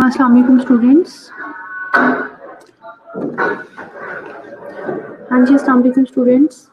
अस्सलाम वालेकुम स्टूडेंट्स। हाँ जी, अस्सलाम वालेकुम स्टूडेंट्स।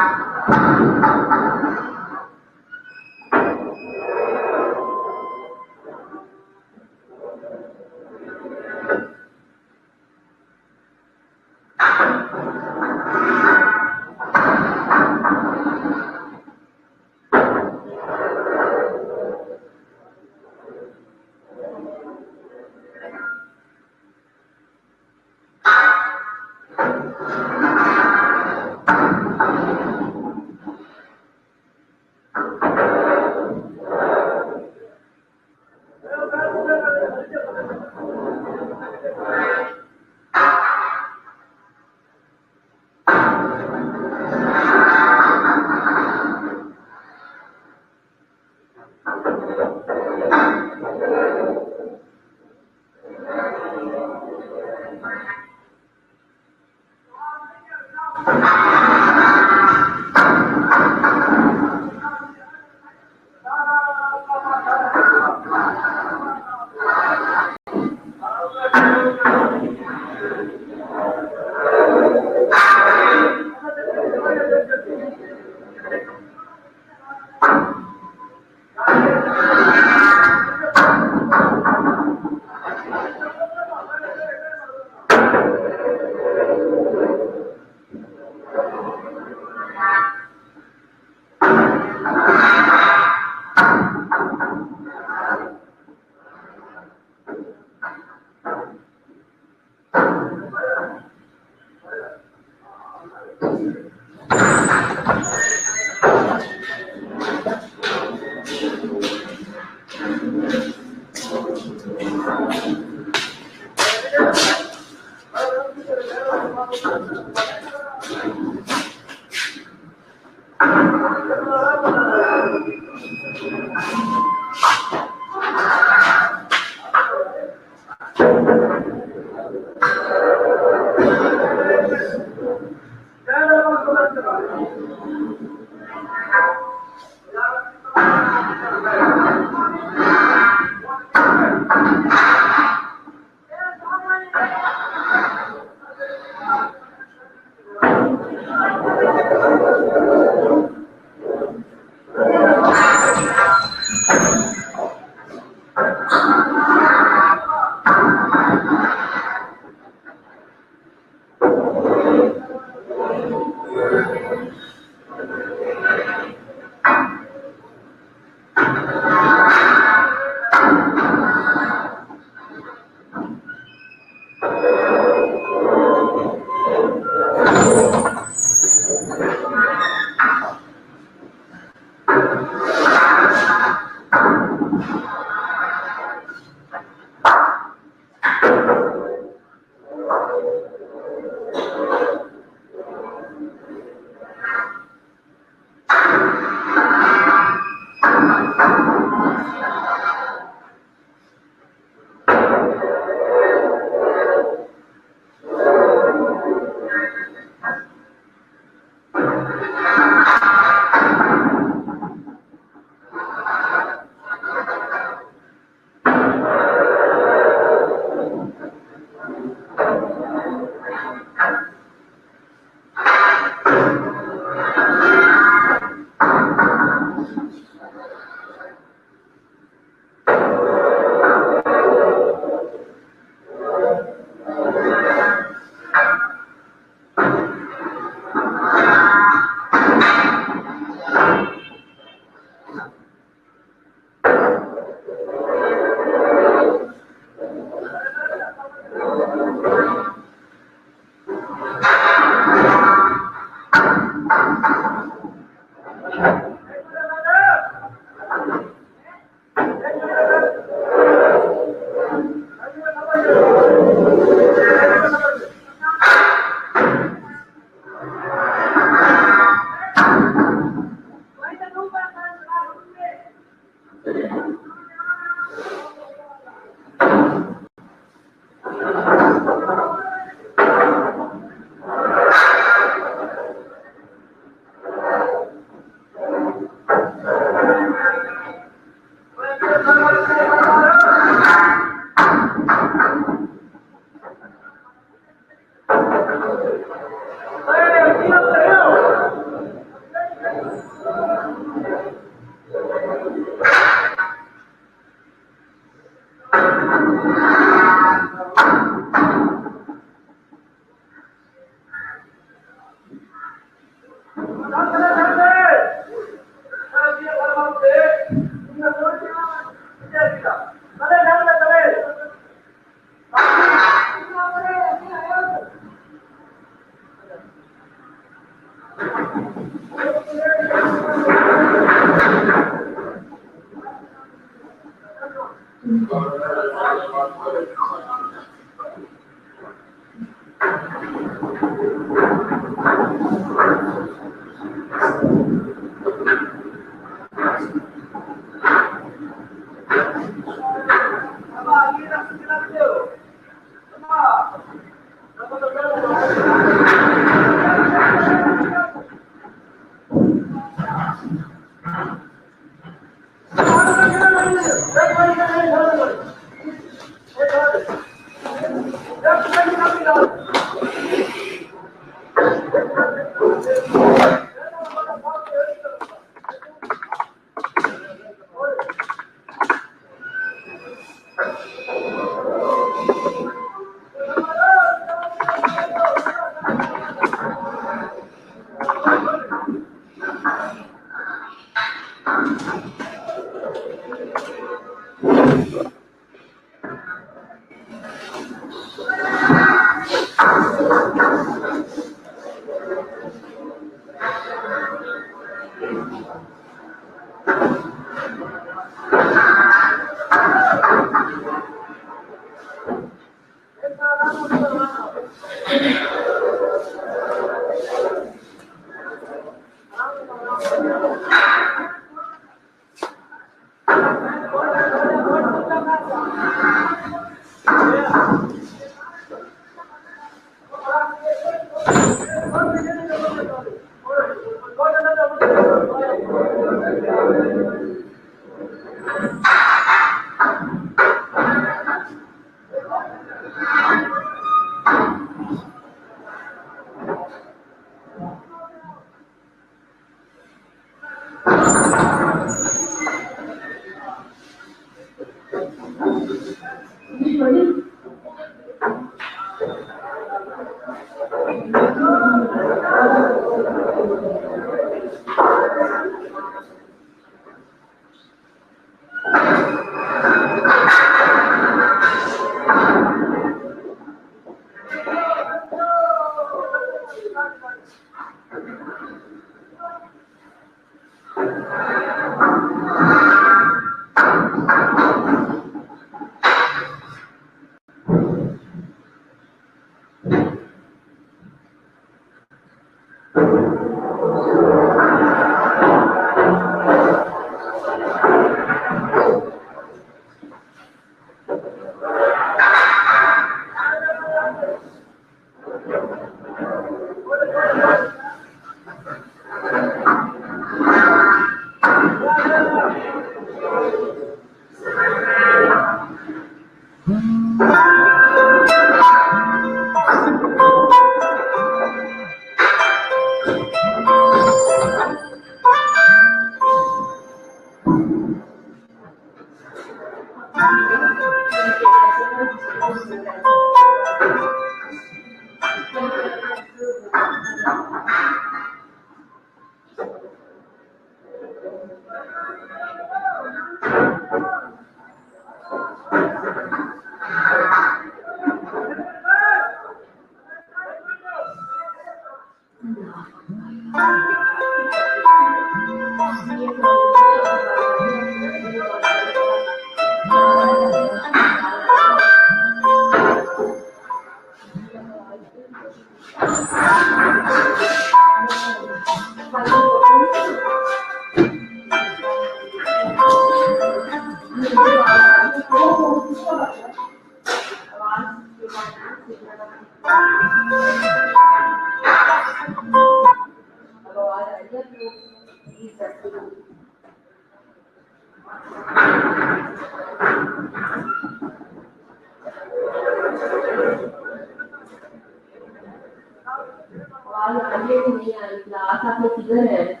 क्लास आप लोग किधर है?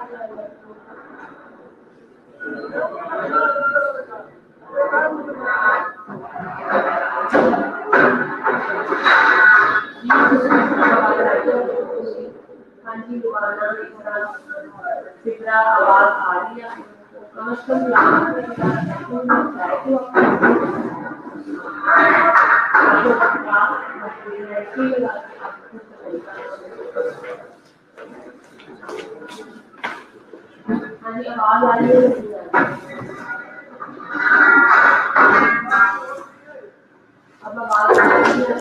हाँ जी दोबारा कितना आवाज आ रही है कम से हाँ जी आवाज आ रही है अब आवाज आ रही है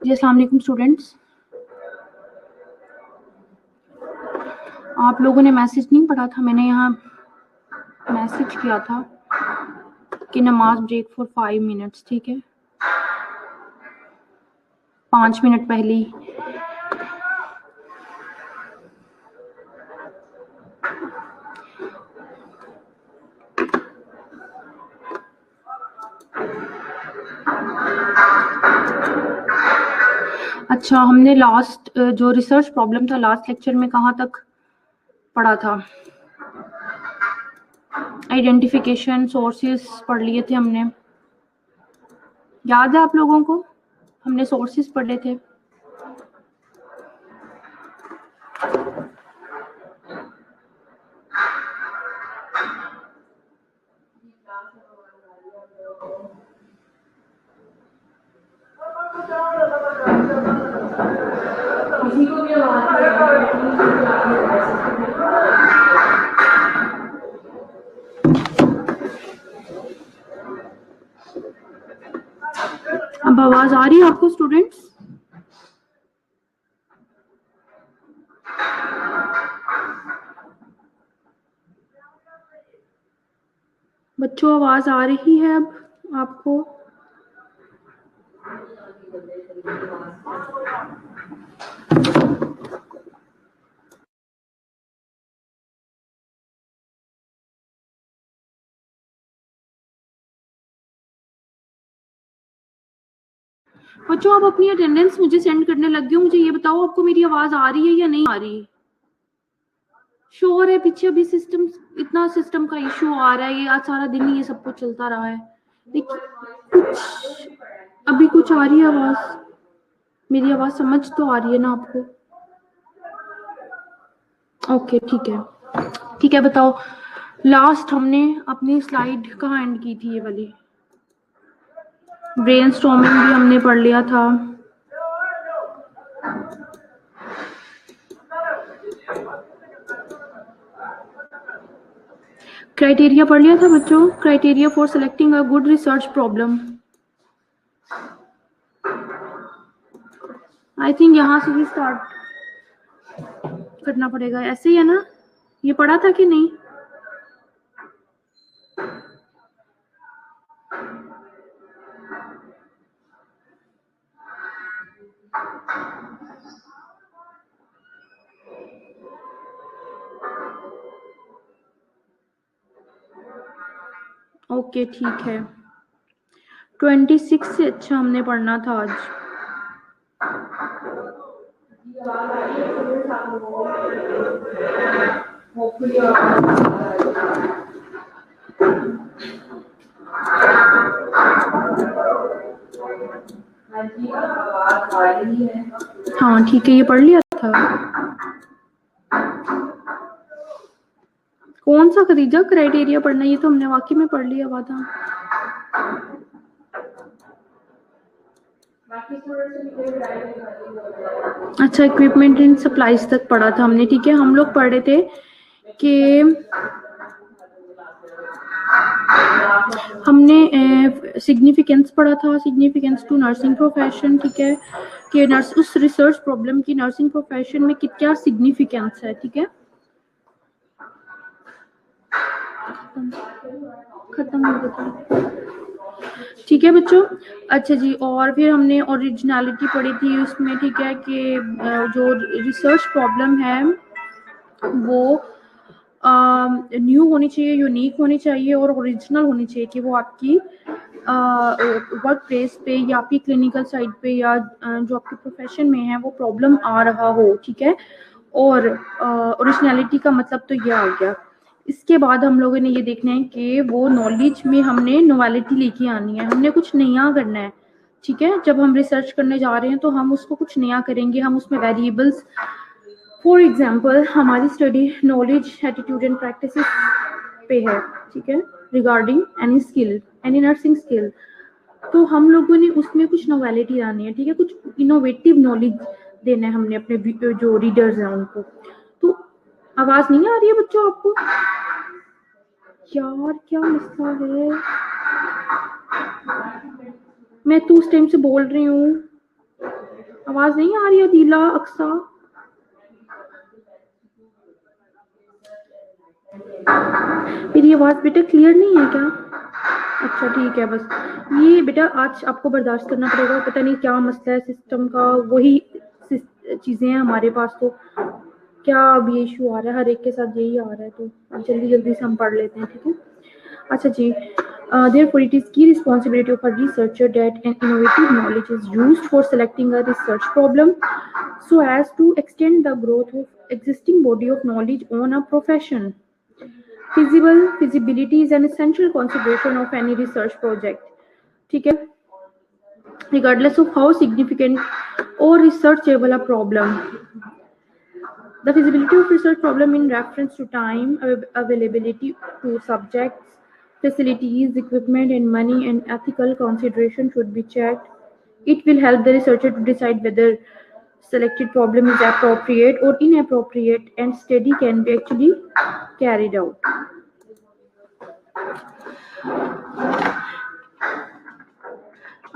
जी अस्सलाम वालेकुम स्टूडेंट्स। आप लोगों ने मैसेज नहीं पढ़ा था, मैंने यहाँ मैसेज किया था कि नमाज ब्रेक फॉर 5 मिनट्स, ठीक है, 5 मिनट पहले ही। अच्छा, हमने लास्ट जो रिसर्च प्रॉब्लम था लास्ट लेक्चर में कहाँ तक पढ़ा था? आइडेंटिफिकेशन सोर्सेस पढ़ लिए थे हमने, याद है आप लोगों को? हमने सोर्सेस पढ़े थे। किसी को भी अब आवाज आ रही है आपको स्टूडेंट्स? बच्चों आवाज आ रही है अब आपको? बच्चों आप अपनी अटेंडेंस मुझे सेंड करने लग गए हो, मुझे ये बताओ आपको मेरी आवाज आ रही है या नहीं आ रही? शोर है पीछे, अभी इतना सिस्टम का इशू आ रहा है, ये आज सारा दिन ही ये सब कुछ चलता रहा है। देखिए अभी कुछ आ रही है आवाज, मेरी आवाज समझ तो आ रही है ना आपको? ओके ठीक है, ठीक है। बताओ लास्ट हमने अपनी स्लाइड कहाँ एंड की थी? ये वाली ब्रेनस्टॉर्मिंग भी हमने पढ़ लिया था। क्राइटेरिया पढ़ लिया था बच्चों, criteria for selecting a good research problem. I think यहाँ से ही स्टार्ट करना पड़ेगा, ऐसे ही है ना? ये पढ़ा था कि नहीं? ओके ठीक है, 26 से अच्छा हमने पढ़ना था आज। हाँ ठीक है, ये पढ़ लिया था। कौन सा खदीजा क्राइटेरिया पढ़ना? ये तो हमने वाकई में पढ़ लिया हुआ था। अच्छा, इक्विपमेंट एंड सप्लाईज तक पढ़ा था हमने, ठीक है। हम लोग पढ़ रहे थे कि हमने सिग्निफिकेंस पढ़ा था, सिग्निफिकेंस टू नर्सिंग प्रोफेशन, ठीक है, कि नर्स उस रिसर्च प्रॉब्लम की नर्सिंग प्रोफेशन में क्या सिग्निफिकेंस है, ठीक है। खत्म हो गया, ठीक है बच्चों। अच्छा जी, और फिर हमने ओरिजिनलिटी पढ़ी थी उसमें, ठीक है, कि जो रिसर्च प्रॉब्लम है वो न्यू होनी चाहिए, यूनिक होनी चाहिए और ओरिजिनल होनी चाहिए, कि वो आपकी वर्क प्लेस पे या आपकी क्लिनिकल साइट पे या जो आपके प्रोफेशन में है वो प्रॉब्लम आ रहा हो, ठीक है। और ओरिजिनलिटी का मतलब तो ये आ गया। इसके बाद हम लोगों ने ये देखना है कि वो नॉलेज में हमने नोवेलिटी लेके आनी है, हमने कुछ नया करना है, ठीक है। जब हम रिसर्च करने जा रहे हैं तो हम उसको कुछ नया करेंगे, हम उसमें वेरिएबल्स, फॉर एग्जाम्पल हमारी study knowledge attitude and practice पे है, ठीक है, regarding any skill, any nursing skill, तो हम लोगों ने उसमें कुछ नोवेलिटी लानी है, ठीक है, कुछ इनोवेटिव नॉलेज देना है हमने अपने जो रीडर्स हैं उनको। तो आवाज नहीं आ रही है बच्चों आपको? यार क्या मसला है, मैं तो उस टाइम से बोल रही हूँ, आवाज नहीं आ रही है दीला अक्सा? मेरी आवाज बेटा क्लियर नहीं है क्या? अच्छा ठीक है, बस ये बेटा आज आपको बर्दाश्त करना पड़ेगा, पता नहीं क्या मसला है सिस्टम का, वही चीजें हैं हमारे पास, तो क्या अब ये इशू आ रहा है, हर एक के साथ यही आ रहा है, तो जल्दी जल्दी से हम पढ़ लेते हैं, ठीक है। अच्छा जी, therefore it is key responsibility of a researcher that an innovative knowledge is used for selecting a research problem so as to extend the growth of existing body of knowledge on a profession. Feasibility is an essential consideration of any research project, ठीक है, regardless of how significant or researchable a problem. The feasibility of research problem in reference to time, availability to subjects, facilities, equipment, and money, and ethical consideration should be checked. It will help the researcher to decide whether selected problem is appropriate or inappropriate, and study can be actually carried out.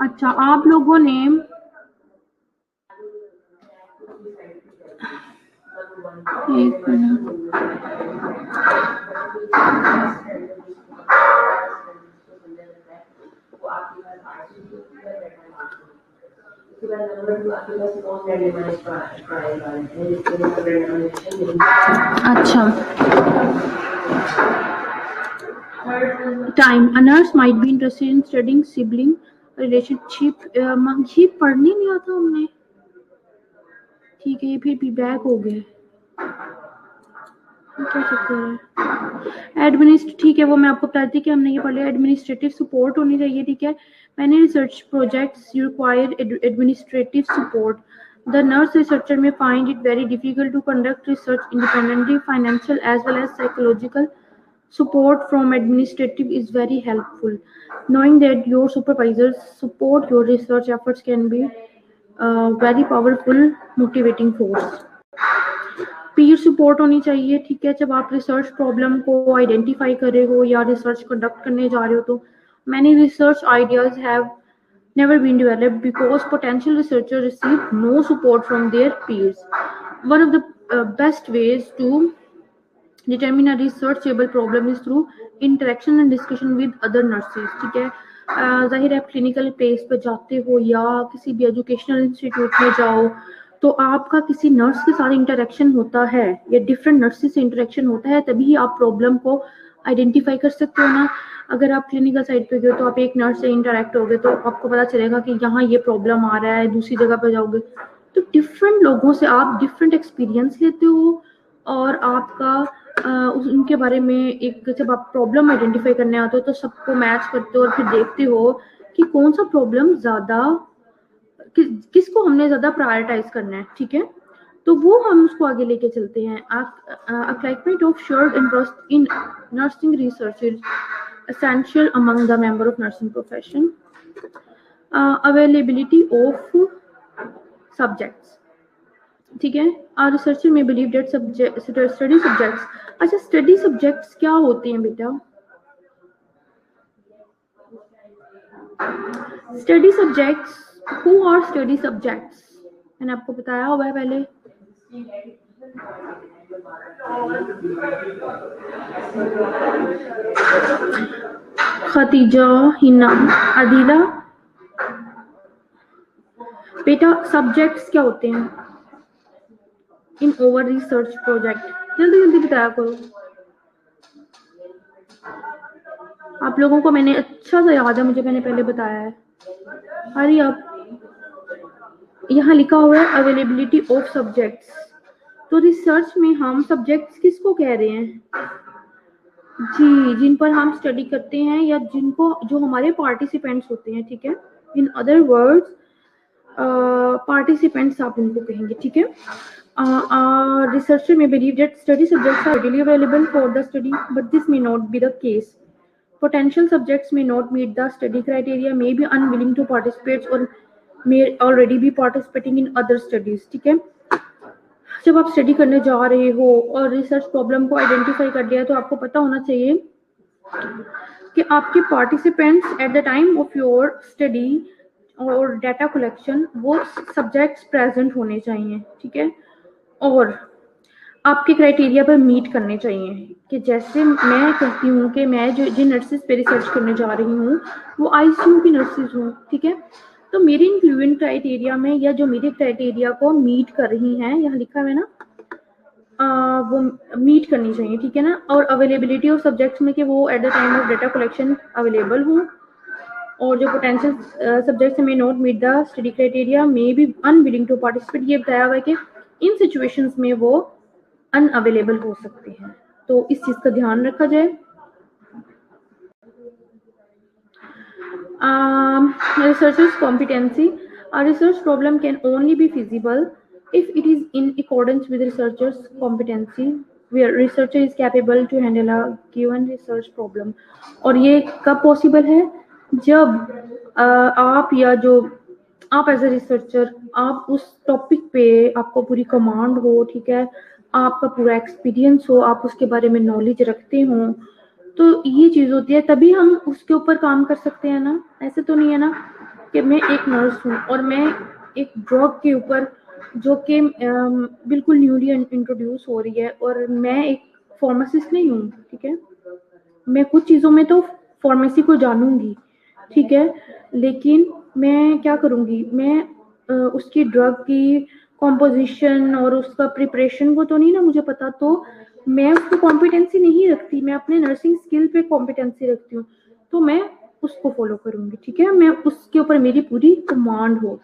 अच्छा, आप लोगों ने एक minute, अच्छा, time, a nurse might be interested in studying sibling relationship, ये पढ़ने नहीं आता हमने, ठीक है, ये फिर भी बैक हो गए, क्या चक्कर है। ठीक है, वो मैं आपको बताती कि हमने ये पढ़ लिया, एडमिनिस्ट्रेटिव सपोर्ट होनी चाहिए, ठीक है। Many research projects you require administrative support. The nurse researcher may find it very difficult to conduct research independently. Financial as well as psychological support from administrative is very helpful. Knowing that your supervisors support your research efforts can be a very powerful motivating force. Peer support होनी चाहिए, ठीक है, जब आप research problem को identify कर रहे हो या रिसर्च कंडक्ट करने जा रहे हो, तो many research ideas have never been developed because potential researchers receive no support from their peers. One of the best ways to determine a researchable problem is through interaction and discussion with other nurses, ठीक है। जाहिर है, clinical place पे जाते हो या किसी भी एजुकेशनल इंस्टीट्यूट में जाओ तो आपका किसी नर्स के साथ इंटरेक्शन होता है या डिफरेंट नर्सेस से इंटरेक्शन होता है, तभी आप प्रॉब्लम को आइडेंटिफाई कर सकते हो ना। अगर आप क्लिनिकल साइड पे गए तो आप एक नर्स से इंटरेक्ट होगे तो आपको पता चलेगा कि यहाँ ये प्रॉब्लम आ रहा है, दूसरी जगह पे जाओगे तो डिफरेंट लोगों से आप डिफरेंट एक्सपीरियंस लेते हो और आपका उनके बारे में एक, जब आप प्रॉब्लम आइडेंटिफाई करने आते हो तो सबको मैच करते हो और फिर देखते हो कि कौन सा प्रॉब्लम ज्यादा किसको हमने ज्यादा प्रायोरिटाइज करना है, ठीक है, तो वो हम उसको आगे लेके चलते हैं। Accompaniment of shared interest in nursing research is essential among the member of nursing profession. Availability of subjects, ठीक है, our researcher may believe that study subjects, अच्छा study subjects क्या होते हैं बेटा? Study subjects, who are study subjects? मैंने आपको बताया हुआ है पहले, खतीजा, हिना, अदीला, बेटा सब्जेक्ट्स क्या होते हैं इन ओवर रिसर्च प्रोजेक्ट? जल्दी जल्दी बताया करो। आप लोगों को मैंने अच्छा सा याद है, मुझे मैंने पहले बताया है। अरे अब यहाँ लिखा हुआ है अवेलेबिलिटी ऑफ सब्जेक्ट्स। तो रिसर्च में हम सब्जेक्ट्स किसको कह रहे हैं जी? जिन पर हम स्टडी करते हैं या जिनको जो हमारे पार्टिसिपेंट्स होते हैं, ठीक है। इन अदर वर्ड्स पार्टिसिपेंट्स आप उनको कहेंगे, ठीक है। Researcher may believe that study subjects are readily available for the study, but this may not be the case. Potential subjects may not meet the study criteria, may be unwilling to participate or may already be participating in other studies, ठीक है। जब आप study करने जा रहे हो और research problem को आइडेंटिफाई कर लिया, तो आपको पता होना चाहिए कि आपके participants eight the time of your study और डाटा कलेक्शन वो सब्जेक्ट्स प्रेजेंट होने चाहिए, ठीक है। और आपके क्राइटेरिया पर मीट करने चाहिए कि जैसे मैं कहती हूँ कि मैं जो जिन नर्सेज पे रिसर्च करने जा रही हूँ वो आईसीयू की नर्सेज हूँ, ठीक है। तो मेरी इंक्लूडेड क्राइटेरिया में या जो मेरे क्राइटेरिया को मीट कर रही हैं, यहाँ लिखा हुआ है ना, वो मीट करनी चाहिए, ठीक है ना। और अवेलेबिलिटी ऑफ सब्जेक्ट्स में कि वो at the time of data collection available हूँ, और जो पोटेंशियल सब्जेक्ट्स में not meet the study criteria may be unwilling to participate. ये बताया हुआ है कि इन सिचुएशंस में वो अनअवेलेबल हो सकते हैं, तो इस चीज का ध्यान रखा जाए। Researcher's competency. A research problem can only be feasible if it is in accordance with researcher's competency, where researcher is capable to handle a given research problem. और ये कब पॉसिबल है? जब आप या जो आप एज ए रिसर्चर आप उस टॉपिक पे आपको पूरी कमांड हो, ठीक है, आपका पूरा एक्सपीरियंस हो, आप उसके बारे में नॉलेज रखते हो, तो ये चीज होती है, तभी हम उसके ऊपर काम कर सकते हैं ना। ऐसे तो नहीं है ना कि मैं एक नर्स हूँ और मैं एक ड्रग के ऊपर जो कि बिल्कुल न्यूली इंट्रोड्यूस हो रही है, और मैं एक फार्मासिस्ट नहीं हूँ, ठीक है। मैं कुछ चीजों में तो फार्मेसी को जानूंगी, ठीक है, लेकिन मैं क्या करूंगी, मैं उसकी ड्रग की कॉम्पोजिशन और उसका प्रिपरेशन को तो नहीं ना मुझे पता, तो मैं उसको कॉम्पिटेंसी नहीं रखती, मैं अपने नर्सिंग स्किल पे कॉम्पिटेंसी रखती हूँ, तो मैं उसको फॉलो करूंगी, ठीक है। मैं उसके ऊपर मेरी पूरी कमांड हो,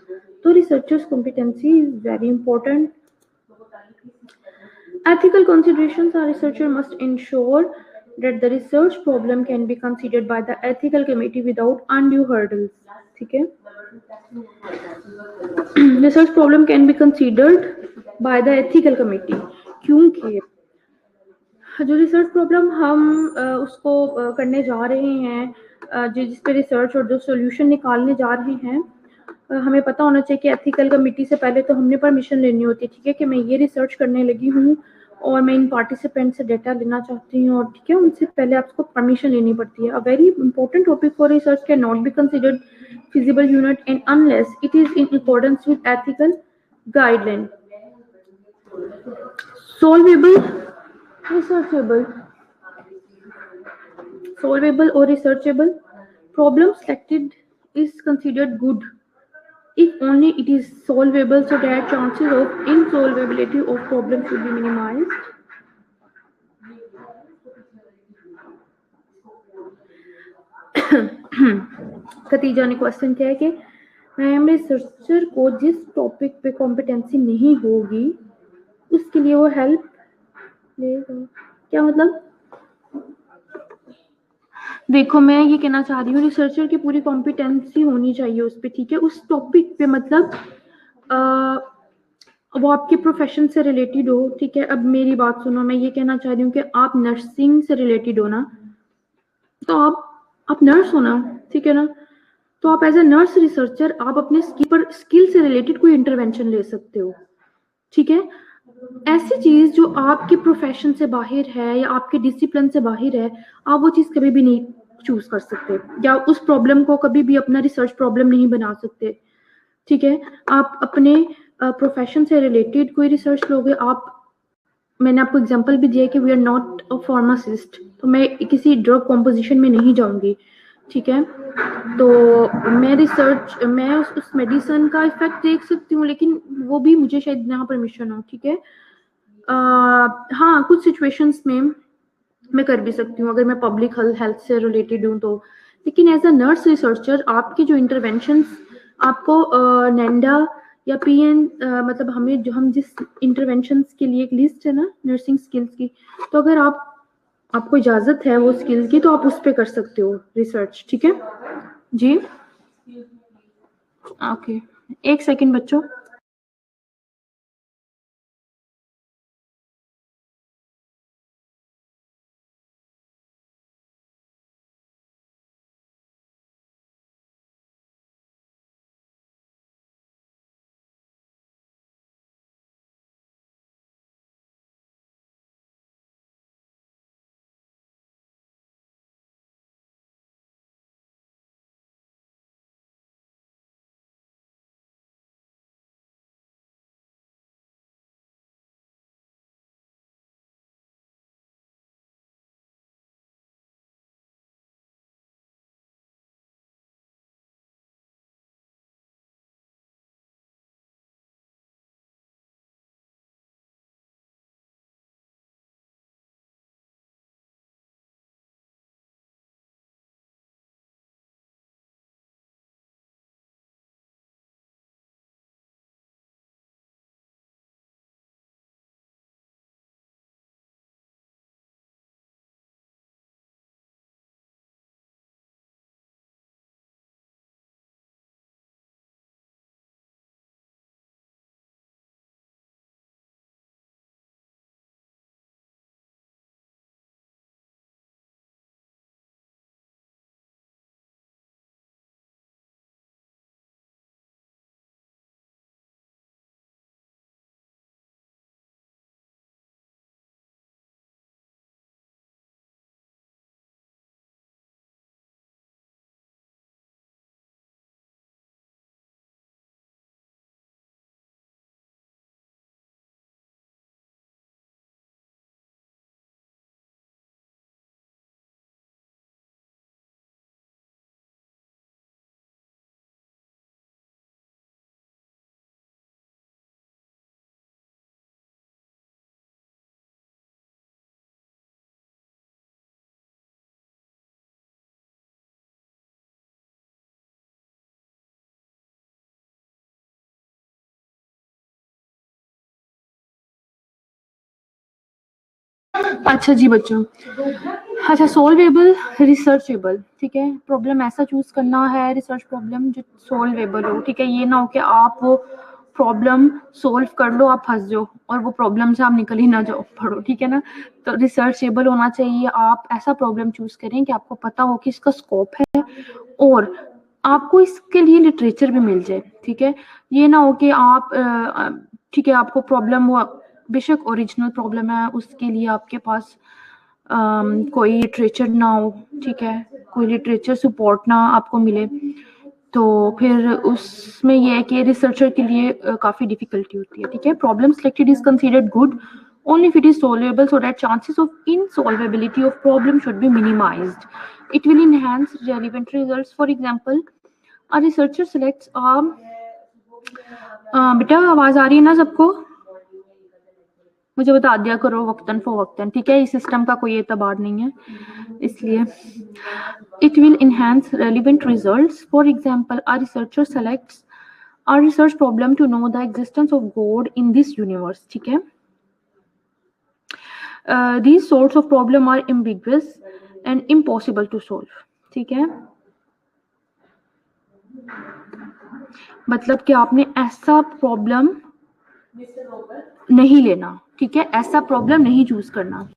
तो researchers competency is very important. Ethical considerations. A researcher must ensure that the research problem can be considered by the ethical committee without undue hurdles, ठीक है। Research problem can be considered by the ethical committee, क्योंकि जो research problem हम उसको करने जा रहे हैं, जो जिस पे रिसर्च और जो सॉल्यूशन निकालने जा रहे हैं, हमें पता होना चाहिए कि एथिकल कमेटी से पहले तो हमने परमिशन लेनी होती है, ठीक है, कि मैं ये रिसर्च करने लगी हूँ और मैं इन पार्टिसिपेंट से डाटा लेना चाहती हूँ, और ठीक है, उनसे पहले आपको परमिशन लेनी पड़ती है। A very important topic for research can not be considered feasible unit and unless it is in accordance with ethical guideline. Solvable, researchable. Solvable or researchable problem selected is considered good if only it is solvable, so that chances of insolvability of problem should be minimized. Khatija ने question किया है कि ma'am researcher को जिस topic पे competency नहीं होगी उसके लिए वो हेल्प लेगा, क्या मतलब? देखो मैं ये कहना चाह रही हूँ, रिसर्चर की पूरी कॉम्पिटेंसी होनी चाहिए उस पे, ठीक है, उस टॉपिक पे, मतलब वो आपके प्रोफेशन से रिलेटेड हो, ठीक है। अब मेरी बात सुनो, मैं ये कहना चाह रही हूँ कि आप नर्सिंग से रिलेटेड हो ना, तो आप नर्स हो ना, ठीक है ना, तो आप एज ए नर्स रिसर्चर आप अपने स्किल से रिलेटेड कोई इंटरवेंशन ले सकते हो, ठीक है। ऐसी चीज जो आपके प्रोफेशन से बाहर है या आपके डिसिप्लिन से बाहर है, आप वो चीज कभी भी नहीं चूज कर सकते, या उस प्रॉब्लम को कभी भी अपना रिसर्च प्रॉब्लम नहीं बना सकते, ठीक है। आप अपने प्रोफेशन से रिलेटेड कोई रिसर्च लोगे, आप मैंने आपको एग्जांपल भी दिया कि we are not a pharmacist, तो मैं किसी ड्रग कॉम्पोजिशन में नहीं जाऊंगी, ठीक है। तो मैं उस मेडिसिन का इफेक्ट देख सकती हूँ, लेकिन वो भी मुझे शायद ना परमिशन हो, ठीक है। हाँ, कुछ सिचुएशंस में मैं कर भी सकती हूँ अगर मैं पब्लिक हेल्थ से रिलेटेड हूँ तो। लेकिन एज अ नर्स रिसर्चर आपकी जो इंटरवेंशंस आपको नेंडा या पीएन, मतलब हमें जो हम जिस इंटरवेंशंस के लिए एक लिस्ट है ना नर्सिंग स्किल्स की, तो अगर आपको इजाजत है वो स्किल की तो आप उस पर कर सकते हो रिसर्च, ठीक है जी। ओके, एक सेकंड बच्चों। अच्छा जी बच्चों, अच्छा सोल्वेबल रिसर्चेबल, ठीक है। प्रॉब्लम ऐसा चूज करना है रिसर्च प्रॉब्लम जो सोल्वेबल हो, ठीक है। ये ना हो कि आप वो प्रॉब्लम सोल्व कर लो, आप फंस जाओ और वो प्रॉब्लम से आप निकल ही ना जाओ पढ़ो, ठीक है ना। तो रिसर्चेबल होना चाहिए। आप ऐसा प्रॉब्लम चूज करें कि आपको पता हो कि इसका स्कोप है और आपको इसके लिए लिटरेचर भी मिल जाए, ठीक है। ये ना हो कि आप ठीक है आपको प्रॉब्लम हुआ, बेशक ओरिजिनल प्रॉब्लम है, उसके लिए आपके पास कोई लिटरेचर ना हो, ठीक है, कोई लिटरेचर सपोर्ट ना आपको मिले, तो फिर उसमें ये है कि रिसर्चर के लिए काफ़ी डिफिकल्टी होती है, ठीक है। Problem selected is considered good only if it is solvable, so that chances of insolvability of problem should be minimized. It will enhance relevant results. For example, a researcher selects बेटा आवाज आ रही है ना सबको? मुझे बता दिया करो वक्तन फवक्तन, ठीक है। इस सिस्टम का कोई एतबार नहीं है, इसलिए it will enhance relevant results. For example, a researcher selects a research problem to know the existence of God in this universe, ठीक है। These sorts of problem are ambiguous and impossible to solve, ठीक है। मतलब कि आपने ऐसा problem नहीं लेना, ठीक है, ऐसा प्रॉब्लम नहीं चूज करना।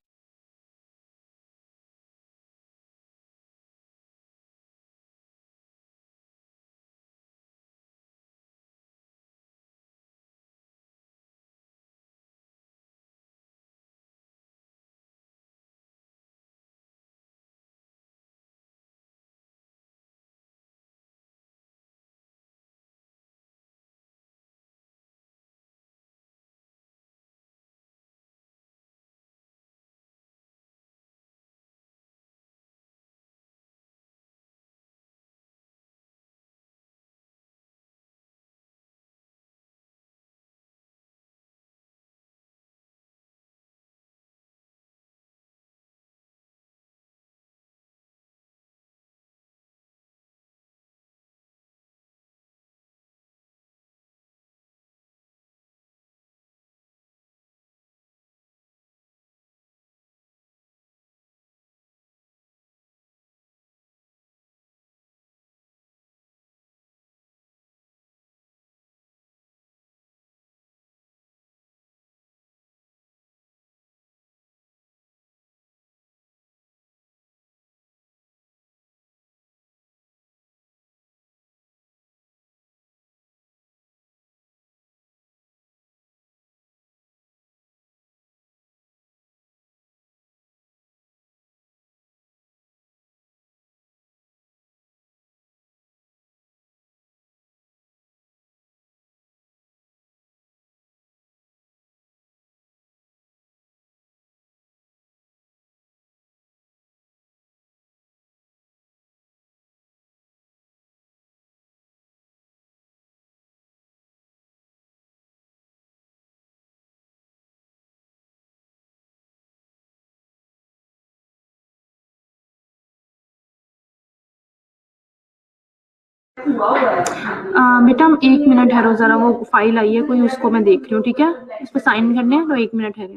बेटा 1 मिनट है, ज़रा वो फाइल आई है कोई, उसको मैं देख रही हूँ, ठीक है? उस पर साइन करने हैं, तो 1 मिनट है।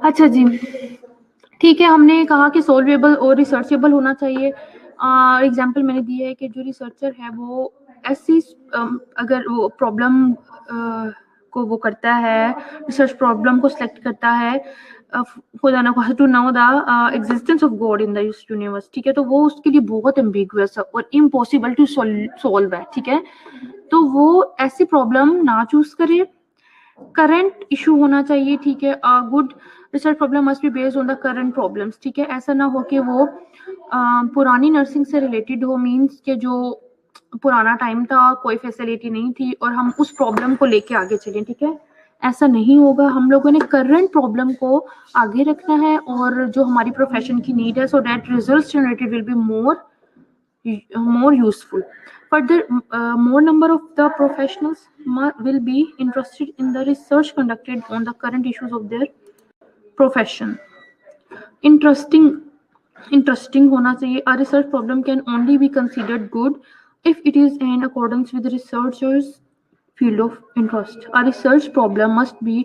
अच्छा जी, ठीक है, हमने कहा कि सोल्वेबल और रिसर्चेबल होना चाहिए। एग्जाम्पल मैंने दिया है कि जो रिसर्चर है वो ऐसी अगर वो प्रॉब्लम को वो करता है, रिसर्च प्रॉब्लम को सिलेक्ट करता है खुदा ना खास्ता to know the existence of God in the universe, ठीक है? तो वो उसके लिए बहुत एम्बिगुअस है और इम्पॉसिबल टू सॉल्व है, ठीक है? तो वो ऐसी प्रॉब्लम ना चूज करे। करंट इशू होना चाहिए, ठीक है? Good research problem must be based on the current problems, ठीक है? ऐसा ना हो कि वो पुरानी नर्सिंग से रिलेटेड हो, मींस के जो पुराना टाइम था, कोई फैसिलिटी नहीं थी और हम उस प्रॉब्लम को लेके आगे चलें, ठीक है? ऐसा नहीं होगा। हम लोगों ने करंट प्रॉब्लम को आगे रखना है और जो हमारी प्रोफेशन की नीड है, so that results generated will be more useful. Further, more number of the professionals will be interested in the research conducted on the current issues of their profession. Interesting होना चाहिए. A research problem can only be considered good if it is in accordance with the researcher's field of interest. A research problem must be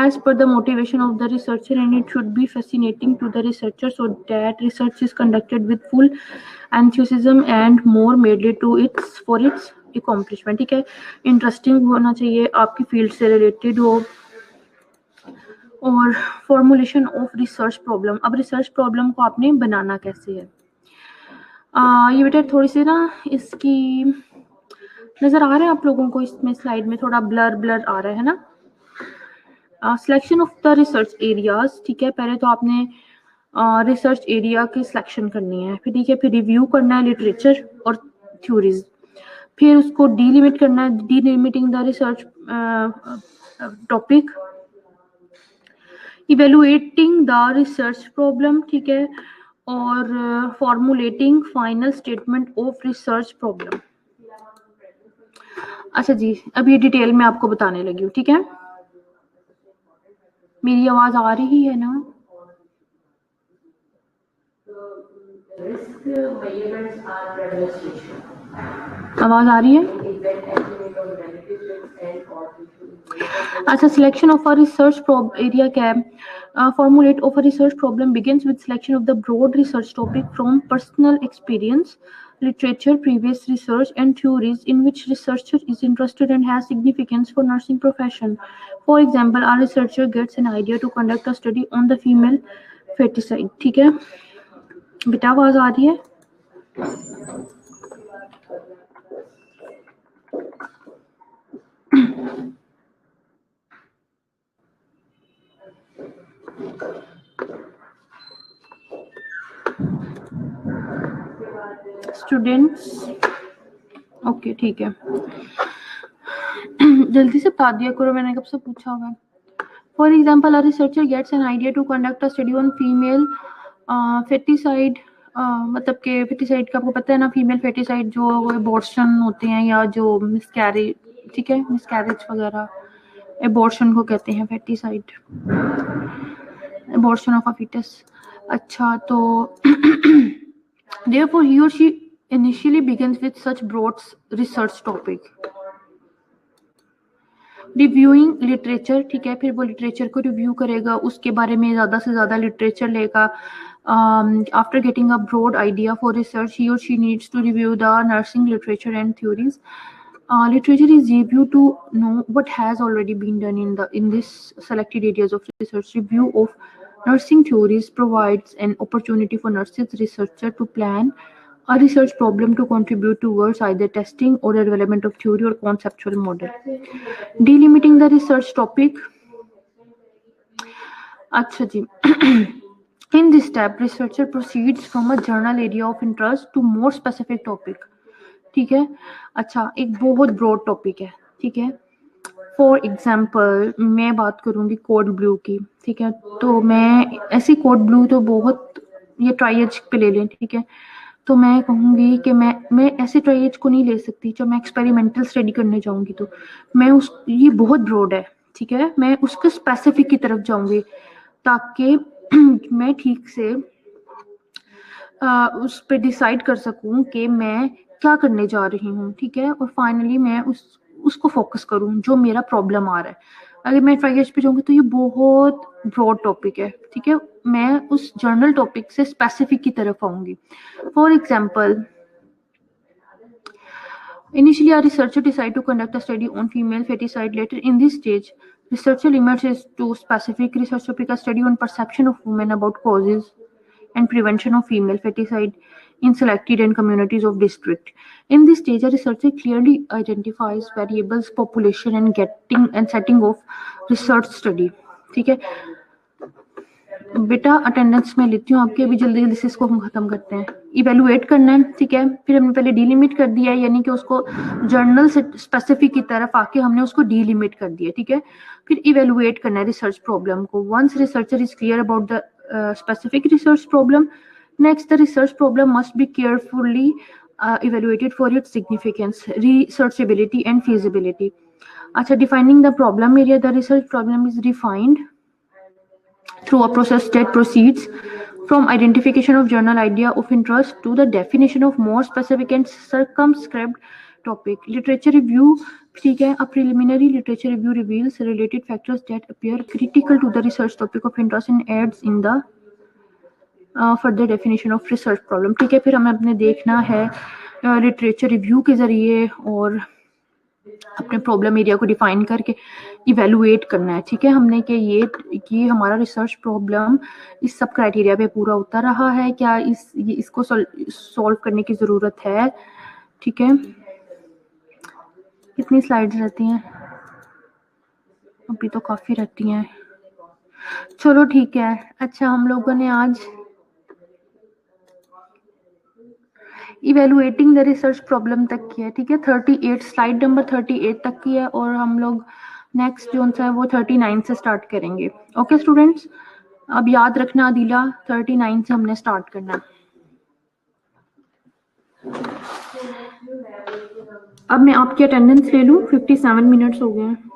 as per the motivation of the researcher and it should be fascinating to the researcher so that research is conducted with full enthusiasm and more madly to its for its accomplishment, ठीक है? Interesting होना चाहिए, आपकी field से related हो। और formulation of research problem, अब research problem को आपने बनाना कैसे है? ये बेटा थोड़ी सी ना इसकी नजर आ रहा है आप लोगों को, इसमें स्लाइड में थोड़ा ब्लर आ रहा है ना? Selection of the research areas, ठीक है? पहले तो आपने रिसर्च एरिया की सिलेक्शन करनी है, फिर ठीक है, फिर रिव्यू करना है लिटरेचर और थ्योरीज, फिर उसको डीलिमिट करना है, delimiting the research topic, evaluating the research problem, ठीक है? और formulating final statement of research problem. अच्छा जी, अब ये डिटेल में आपको बताने लगी हूँ, ठीक है? मेरी आवाज आ रही है ना? आवाज आ रही है? अच्छा, selection of a research area क्या है? Formulate of a research problem begins with selection of the broad research topic from personal experience, literature, previous research, and theories in which researcher is interested and has significance for nursing profession. For example, a researcher gets an idea to conduct a study on the female feticide. ठीक है बेटा, आवाज आ रही है? Students okay ठीक है, जल्दी से बता दिया करो, मैंने कब से पूछा होगा. For example, a researcher gets an idea to conduct a study on female feticide. मतलब कि फेटिसाइड का आपको पता है ना, फीमेल फेटिसाइड जो एबॉर्शन होते हैं या जो मिसकैरेज, ठीक है, मिसकैरेज वगैरह, एबॉर्शन को कहते हैं feticide, abortion of a fetus. अच्छा तो therefore he or she initially begins with such broad research topic. Reviewing literature, ठीक है, फिर वो लिटरेचर को रिव्यू करेगा, उसके बारे में ज़्यादा से ज़्यादा लिटरेचर लेगा. After getting a broad idea for research, he और she needs to review the nursing literature and theories. Literature is reviewed to know what has already been done in this selected areas of research. Review of nursing theories provides an opportunity for nurses researcher to plan a research problem to contribute towards either testing or the development of theory or conceptual model. Delimiting the research topic. अच्छा जी. In this step, researcher proceeds from a general area of interest to more specific topic. ठीक है. अच्छा, एक बहुत broad topic है, ठीक है. For example मैं बात करूंगी कोड ब्लू की, ठीक है. तो मैं ऐसी कोड ब्लू तो बहुत, ये ट्राइएज पे ले लें, ठीक है. तो मैं कहूँगी कि मैं ऐसे ट्राइएज को नहीं ले सकती जब मैं एक्सपेरिमेंटल स्टडी करने जाऊंगी. तो मैं उस, ये बहुत ब्रॉड है, ठीक है, मैं उसके स्पेसिफिक की तरफ जाऊंगी ताकि मैं ठीक से उस पर डिसाइड कर सकूं कि मैं क्या करने जा रही हूँ, ठीक है. और फाइनली मैं उसको फोकस करूं जो मेरा प्रॉब्लम आ रहा है. अगर मैं ट्राइएज पे जाऊंगी तो ये बहुत ब्रॉड टॉपिक है, ठीक है. मैं उस जर्नल टॉपिक से स्पेसिफिक की तरफ आऊंगी. For example, initially a researcher decide to conduct a study on female feticide. Later in this stage, researcher limits to specific research topic, a study on perception of women about causes and prevention of female feticide in selected and communities of district. In this stage, a researcher clearly identifies variables, population and getting and setting of research study. ठीक है बेटा, attendance में लेती हूँ आपके, अभी जल्दी जल्दी से इसको हम खत्म करते हैं. इवेलुएट करना है, ठीक है. फिर हमने पहले डीलिमिट कर दिया है, यानी कि उसको जर्नल से स्पेसिफिक की तरफ आके हमने उसको डीलिमिट कर दिया, ठीक है. फिर इवेलुएट करना है रिसर्च प्रॉब्लम को. Once researcher is clear about the specific research problem, next the research problem must be carefully evaluated for its significance, researchability and feasibility. Acha, defining the problem area, the research problem is defined through a process that proceeds from identification of general idea of interest to the definition of more specific and circumscribed topic. Literature review, ठीक है. A preliminary literature review reveals related factors that appear critical to the research topic of interest and adds in the further definition of research problem. ठीक है. फिर हमें अपने देखना है literature review के जरिए और अपने प्रॉब्लम एरिया को डिफाइन करके इवेलुएट करना है, ठीक है. हमने कि ये हमारा रिसर्च प्रॉब्लम इस सब क्राइटेरिया पे पूरा होता रहा है क्या, इसको सॉल्व करने की ज़रूरत है, ठीक है. कितनी स्लाइड्स रहती हैं? अभी तो काफ़ी रहती हैं. चलो ठीक है. अच्छा, हम लोगों ने आज इवेलुएटिंग द रिसर्च प्रॉब्लम तक की है, ठीक है. 38 स्लाइड नंबर 38 तक की है और हम लोग नेक्स्ट जो सा है वो 39 से स्टार्ट करेंगे. ओके स्टूडेंट्स, अब याद रखना अदीला, 39 से हमने स्टार्ट करना है. अब मैं आपकी अटेंडेंस ले लूँ. 57 मिनट्स हो गए हैं.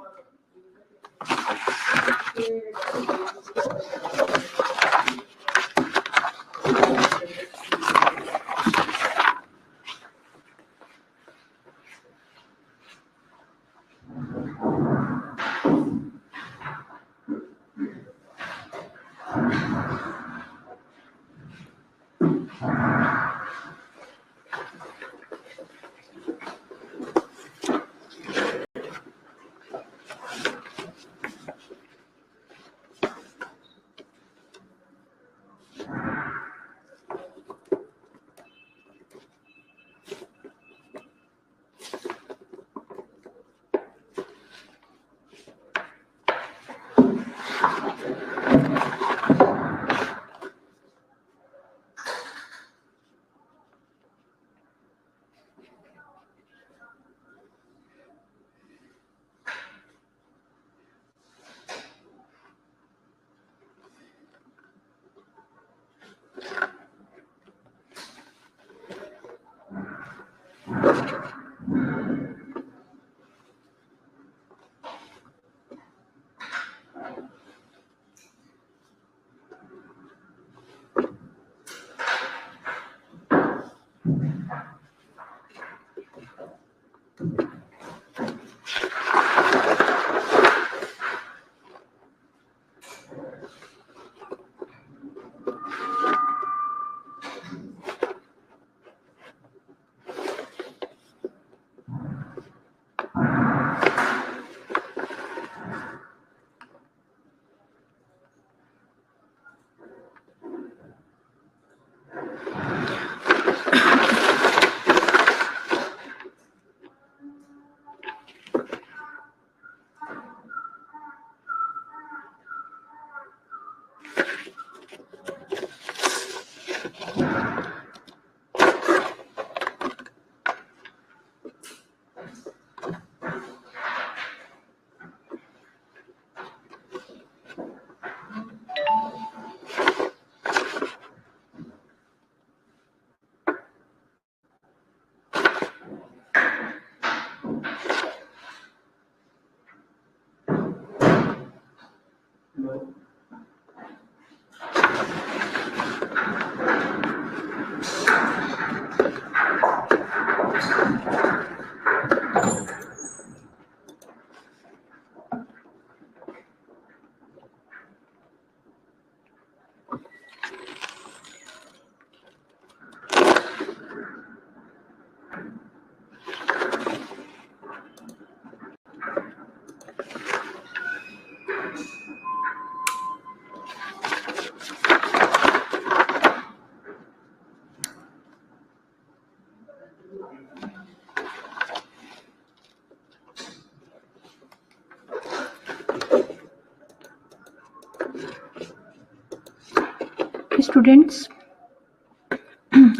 स्टूडेंट्स,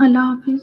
अल्लाह हाफिज।